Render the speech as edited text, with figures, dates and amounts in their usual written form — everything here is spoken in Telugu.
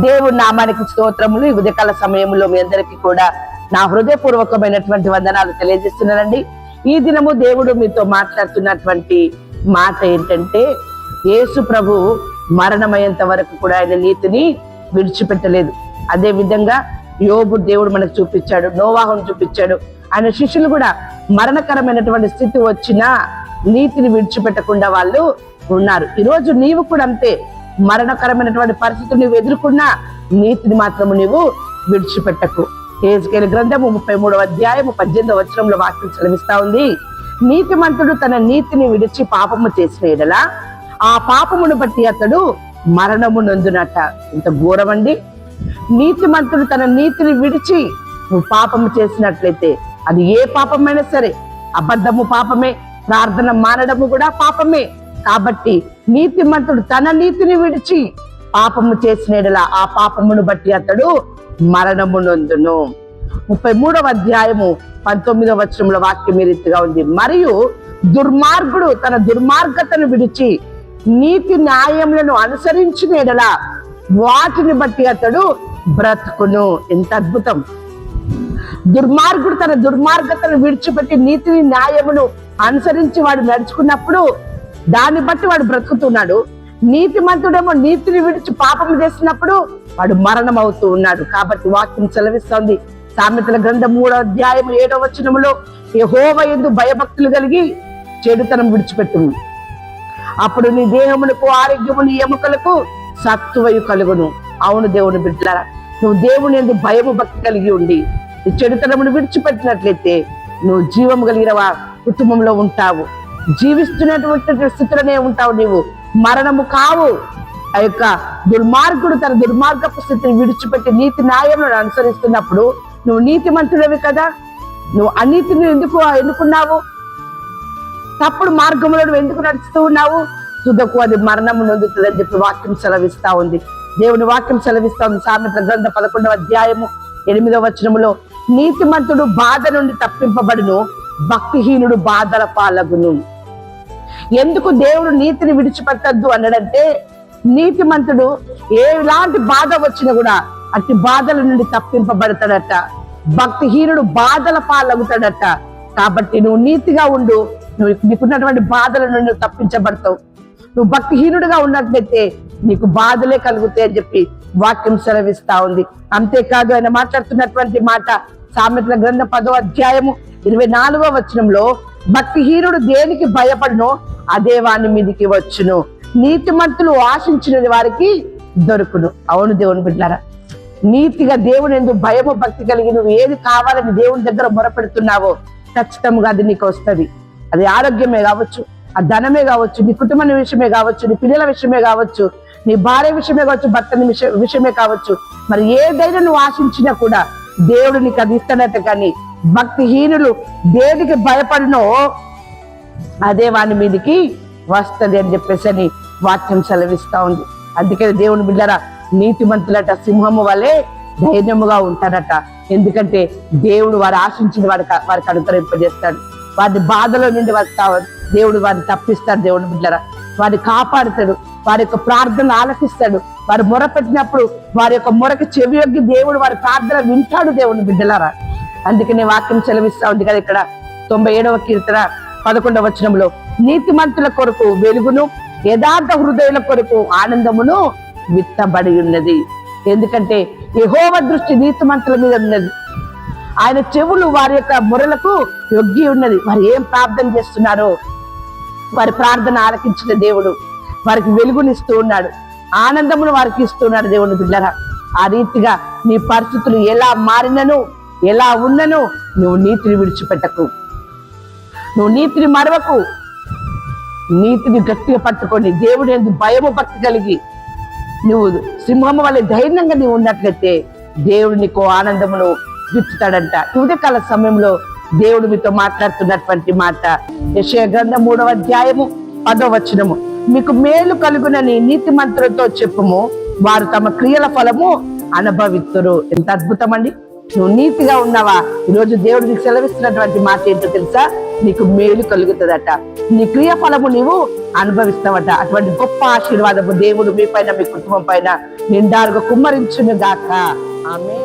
దేవుడి నామానికి స్తోత్రములు. ఈ ఉదయకాల సమయంలో మీ అందరికీ కూడా నా హృదయపూర్వకమైనటువంటి వందనాలు తెలియజేస్తున్నానండి. ఈ దినము దేవుడు మీతో మాట్లాడుతున్నటువంటి మాట ఏంటంటే, యేసు ప్రభు మరణమయ్యేంత వరకు కూడా ఆయన నీతిని విడిచిపెట్టలేదు. అదే విధంగా యోబు దేవుడు మనకు చూపించాడు, నోవాహును చూపించాడు. ఆయన శిష్యులు కూడా మరణకరమైనటువంటి స్థితి వచ్చినా నీతిని విడిచిపెట్టకుండా వాళ్ళు ఉన్నారు. ఈరోజు నీవు కూడా అంతే, మరణకరమైనటువంటి పరిస్థితులు నువ్వు ఎదుర్కొన్నా నీతిని మాత్రము నీవు విడిచిపెట్టకు. యెహెజ్కేలు గ్రంథము 33వ అధ్యాయము 18వ వచనంలో వాక్యం సెలవిస్తా ఉంది, నీతిమంతుడు తన నీతిని విడిచి పాపము చేసిన ఎడల ఆ పాపమును బట్టి అతడు మరణము నొందునట. ఇంత ఘోరమండి. నీతిమంతుడు తన నీతిని విడిచి నువ్వు పాపము చేసినట్లయితే, అది ఏ పాపమైనా సరే, అబద్ధము పాపమే, ప్రార్థన మానడము కూడా పాపమే. కాబట్టి నీతిమంతుడు తన నీతిని విడిచి పాపము చేసిన ఎడల ఆ పాపమును బట్టి అతడు మరణము నొందును. 33వ అధ్యాయము 19వ వచనంలో వాక్యం ఈ రీతిగా ఉంది, మరియు దుర్మార్గుడు తన దుర్మార్గతను విడిచి నీతి న్యాయములను అనుసరించిన ఎడల వాటిని బట్టి అతడు బ్రతుకును. ఎంత అద్భుతం! దుర్మార్గుడు తన దుర్మార్గతను విడిచిపెట్టి నీతిని న్యాయమును అనుసరించి వాడు నడుచుకున్నప్పుడు దాన్ని బట్టి వాడు బ్రతుకుతున్నాడు. నీతిమంతుడేమో నీతిని విడిచి పాపం చేసినప్పుడు వాడు మరణం అవుతూ ఉన్నాడు. కాబట్టి వాక్యం సెలవిస్తోంది, సామెతల గ్రంథం 3వ అధ్యాయం 7వ వచనములో, యెహోవా యందు భయభక్తులు కలిగి చెడుతనం విడిచిపెట్టుము, అప్పుడు నీ దేహమునకు ఆరోగ్యము, నీ ఎముకలకు సత్తువయు కలుగును. అవును దేవుని బిడ్డలారా, నువ్వు దేవుని యందు భయము భక్తి కలిగి ఉండి ఈ చెడుతనమును విడిచిపెట్టినట్లయితే నువ్వు జీవము కలిగిన కుటుంబంలో ఉంటావు, జీవిస్తున్నటువంటి స్థితిలోనే ఉంటావు, నీవు మరణము కావు. ఆ యొక్క దుర్మార్గుడు తన దుర్మార్గపు స్థితిని విడిచిపెట్టి నీతి న్యాయములను అనుసరిస్తున్నప్పుడు నువ్వు నీతిమంతుడివి కదా. నువ్వు అనీతిని ఎందుకు ఎన్నుకున్నావు? తప్పుడు మార్గంలో నువ్వు ఎందుకు నడుస్తూ ఉన్నావు? తుదకు అది మరణము నొందుతుంది అని చెప్పి వాక్యం సెలవిస్తా ఉంది. దేవుని వాక్యం సెలవిస్తా ఉంది. సామెతల గ్రంథం 11వ అధ్యాయము 8వ వచనములో, నీతిమంతుడు బాధ నుండి తప్పింపబడును, భక్తిహీనుడు బాధల పాలగును. ఎందుకు దేవుడు నీతిని విడిచిపెట్టద్దు అన్నాడంటే, నీతిమంతుడు ఎలాంటి బాధ వచ్చినా కూడా అట్టి బాధల నుండి తప్పింపబడతాడట, భక్తిహీనుడు బాధల పాలగుతాడట. కాబట్టి నువ్వు నీతిగా ఉండు, నువ్వు నీకున్నటువంటి బాధల నుండి నువ్వు తప్పించబడతావు. నువ్వు భక్తిహీనుడిగా ఉన్నట్లయితే నీకు బాధలే కలుగుతాయి అని చెప్పి వాక్యం సెలవిస్తా ఉంది. అంతేకాదు ఆయన మాట్లాడుతున్నటువంటి మాట సామెతల గ్రంథం 10వ అధ్యాయము 24వ వచనంలో, భక్తిహీనుడు దేనికి భయపడునో అదే వాని మీదికి వచ్చును, నీతిమంతులు ఆశించినది వారికి దొరుకును. అవును దేవుని బిడ్డలారా, నీతిగా దేవుని యందు భయము భక్తి కలిగి నువ్వు ఏది కావాలని దేవుని దగ్గర మొరపెడుతున్నావో ఖచ్చితంగా అది నీకు వస్తుంది. అది ఆరోగ్యమే కావచ్చు, ఆ ధనమే కావచ్చు, నీ కుటుంబం విషయమే కావచ్చు, నీ పిల్లల విషయమే కావచ్చు, నీ భార్య విషయమే కావచ్చు, భర్త విషయమే కావచ్చు. మరి ఏదైనా నువ్వు ఆశించినా కూడా దేవుడు నీకు అది ఇస్తాడట. కానీ భక్తిహీనులు దేనికి భయపడినో అదే వాని మీదికి వస్తుంది అని చెప్పేసి అని వాక్యం సెలవిస్తా ఉంది. అందుకే దేవుని బిడ్డరా, నీతిమంతులట సింహము వలె ధైర్యముగా ఉంటారట. ఎందుకంటే దేవుడు వారు ఆశించిన వారికి అనుకరింపజేస్తాడు. వారి బాధలో నుండి దేవుడు వారిని తప్పిస్తాడు. దేవుని బిడ్డరా, వారిని కాపాడుతాడు, వారి యొక్క ప్రార్థన ఆలకిస్తాడు. వారు మొరపెట్టినప్పుడు వారి యొక్క మొరకి చెవియొగ్గి దేవుడు వారి ప్రార్థన వింటాడు. దేవుని బిడ్డలారా, అందుకనే వాక్యం సెలవిస్తా ఉంది కదా ఇక్కడ 97వ కీర్తన 11వ వచనంలో, నీతిమంతుల కొరకు వెలుగును, యథార్థ హృదయుల కొరకు ఆనందమును విత్తబడి ఉన్నది. ఎందుకంటే యెహోవా దృష్టి నీతిమంతుల మీద ఉన్నది, ఆయన చెవులు వారి యొక్క మొరలకు యొగ్గి ఉన్నది. వారు ఏం ప్రార్థన చేస్తున్నారో వారి ప్రార్థన ఆలకించిన దేవుడు వారికి వెలుగునిస్తూ ఉన్నాడు, ఆనందమును వారికి ఇస్తున్నాడు. దేవుని బిడ్డరా, ఆ రీతిగా నీ పరిస్థితులు ఎలా మారినను ఎలా ఉన్నను నువ్వు నీతిని విడిచిపెట్టకు, నువ్వు నీతిని మరవకు, నీతిని గట్టిగా పట్టుకొని దేవుని యందు భయము భక్తి కలిగి నువ్వు సింహము వలె ధైర్యంగా నీవు ఉన్నట్లయితే దేవుడు నీకు ఆనందమును విత్తుతాడంట. ఉదయకాల సమయంలో దేవుడు మీతో మాట్లాడుతున్నటువంటి మాట యెషయా గ్రంథం 3వ అధ్యాయము 10వ వచనము, మీకు మేలు కలుగునని నీతిమంతులతో చెప్పుము, వారు తమ క్రియల ఫలము అనుభవిస్తురు. ఎంత అద్భుతం అండి! నువ్వు నీతిగా ఉన్నావా? ఈరోజు దేవుడు నీకు సెలవిస్తున్నటువంటి మాట ఏంటో తెలుసా? నీకు మేలు కలుగుతుందట, నీ క్రియ ఫలము నీవు అనుభవిస్తావట. అటువంటి గొప్ప ఆశీర్వాదము దేవుడు మీ పైన, మీ కుటుంబం పైన నిండారుగా కుమ్మరించును గాక. ఆమేన్.